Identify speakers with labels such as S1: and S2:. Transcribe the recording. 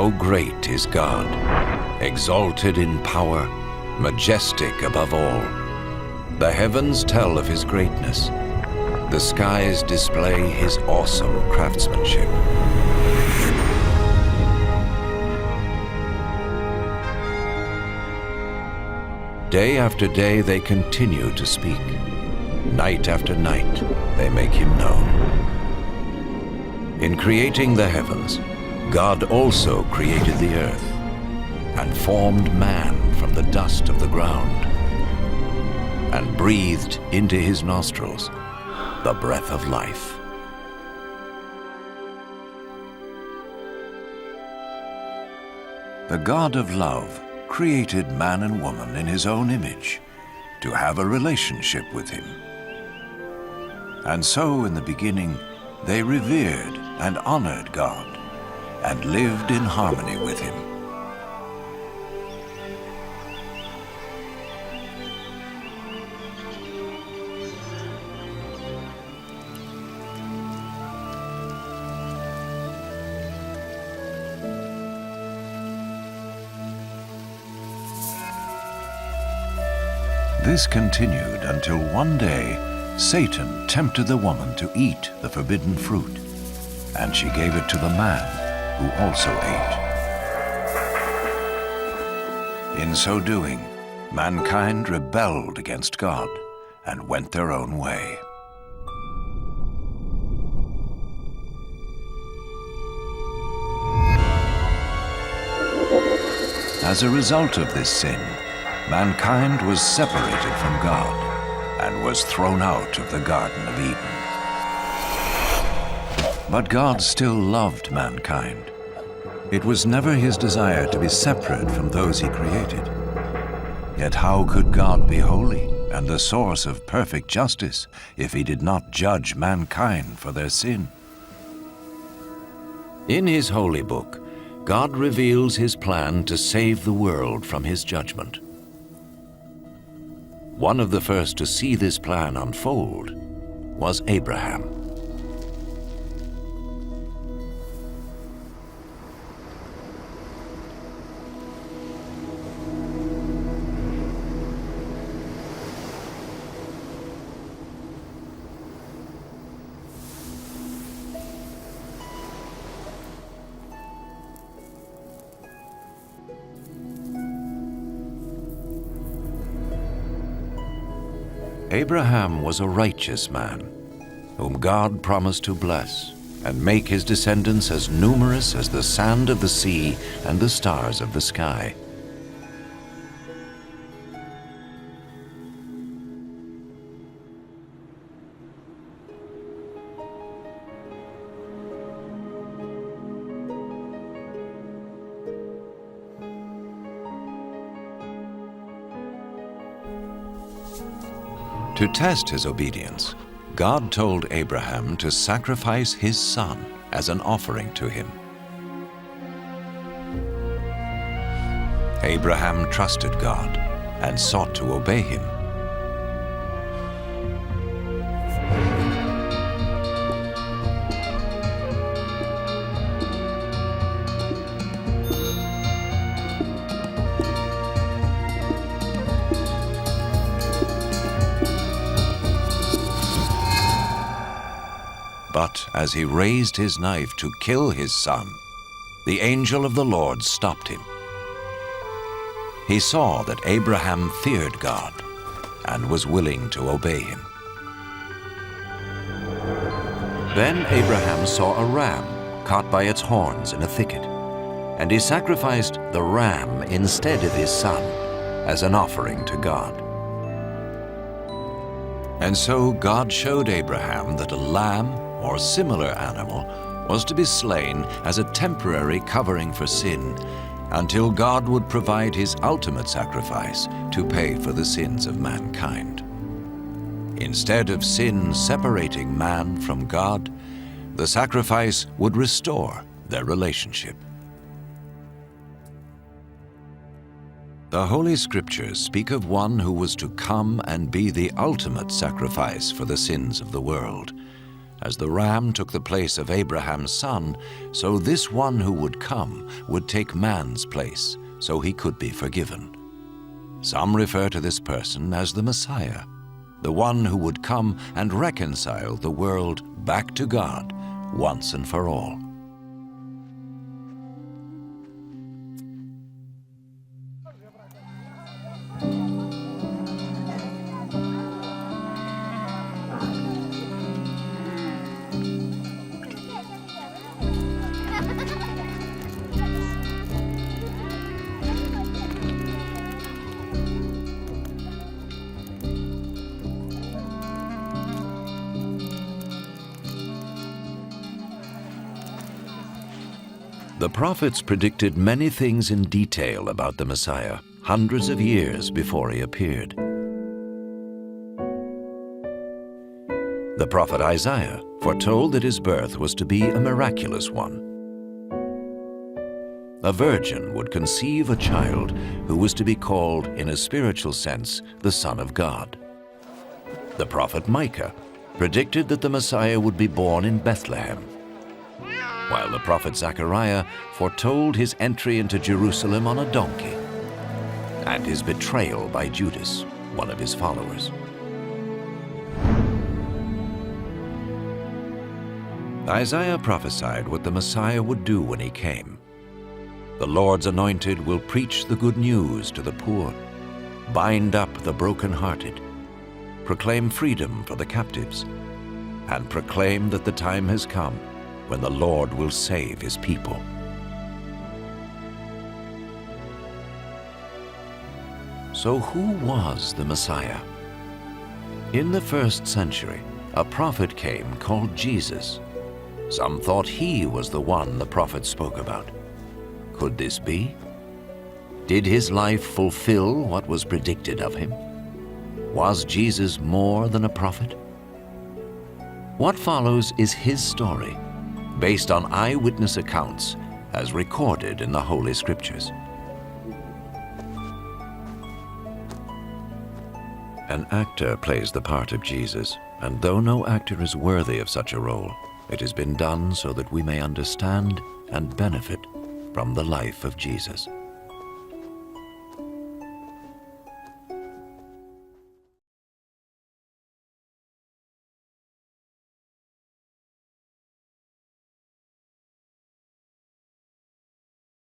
S1: How great is God, exalted in power, majestic above all. The heavens tell of his greatness. The skies display his awesome craftsmanship. Day after day they continue to speak. Night after night they make him known. In creating the heavens, God also created the earth and formed man from the dust of the ground and breathed into his nostrils the breath of life. The God of love created man and woman in his own image to have a relationship with him. And so in the beginning, they revered and honored God and lived in harmony with him. This continued until one day Satan tempted the woman to eat the forbidden fruit, and she gave it to the man, who also ate. In so doing, mankind rebelled against God and went their own way. As a result of this sin, mankind was separated from God and was thrown out of the Garden of Eden. But God still loved mankind. It was never his desire to be separate from those he created. Yet how could God be holy and the source of perfect justice if he did not judge mankind for their sin? In his holy book, God reveals his plan to save the world from his judgment. One of the first to see this plan unfold was Abraham. Abraham was a righteous man, whom God promised to bless and make his descendants as numerous as the sand of the sea and the stars of the sky. To test his obedience, God told Abraham to sacrifice his son as an offering to him. Abraham trusted God and sought to obey him. But as he raised his knife to kill his son, the angel of the Lord stopped him. He saw that Abraham feared God and was willing to obey him. Then Abraham saw a ram caught by its horns in a thicket, and he sacrificed the ram instead of his son as an offering to God. And so God showed Abraham that a lamb or similar animal was to be slain as a temporary covering for sin until God would provide his ultimate sacrifice to pay for the sins of mankind. Instead of sin separating man from God, the sacrifice would restore their relationship. The Holy Scriptures speak of one who was to come and be the ultimate sacrifice for the sins of the world, As the ram took the place of Abraham's son, so this one who would come would take man's place, so he could be forgiven. Some refer to this person as the Messiah, the one who would come and reconcile the world back to God once and for all. The prophets predicted many things in detail about the Messiah, hundreds of years before he appeared. The prophet Isaiah foretold that his birth was to be a miraculous one. A virgin would conceive a child who was to be called, in a spiritual sense, the Son of God. The prophet Micah predicted that the Messiah would be born in Bethlehem, while the prophet Zechariah foretold his entry into Jerusalem on a donkey and his betrayal by Judas, one of his followers. Isaiah prophesied what the Messiah would do when he came. The Lord's anointed will preach the good news to the poor, bind up the brokenhearted, proclaim freedom for the captives, and proclaim that the time has come when the Lord will save his people. So who was the Messiah? In the 1st century, a prophet came called Jesus. Some thought he was the one the prophet spoke about. Could this be? Did his life fulfill what was predicted of him? Was Jesus more than a prophet? What follows is his story, based on eyewitness accounts as recorded in the Holy Scriptures. An actor plays the part of Jesus, and though no actor is worthy of such a role, it has been done so that we may understand and benefit from the life of Jesus.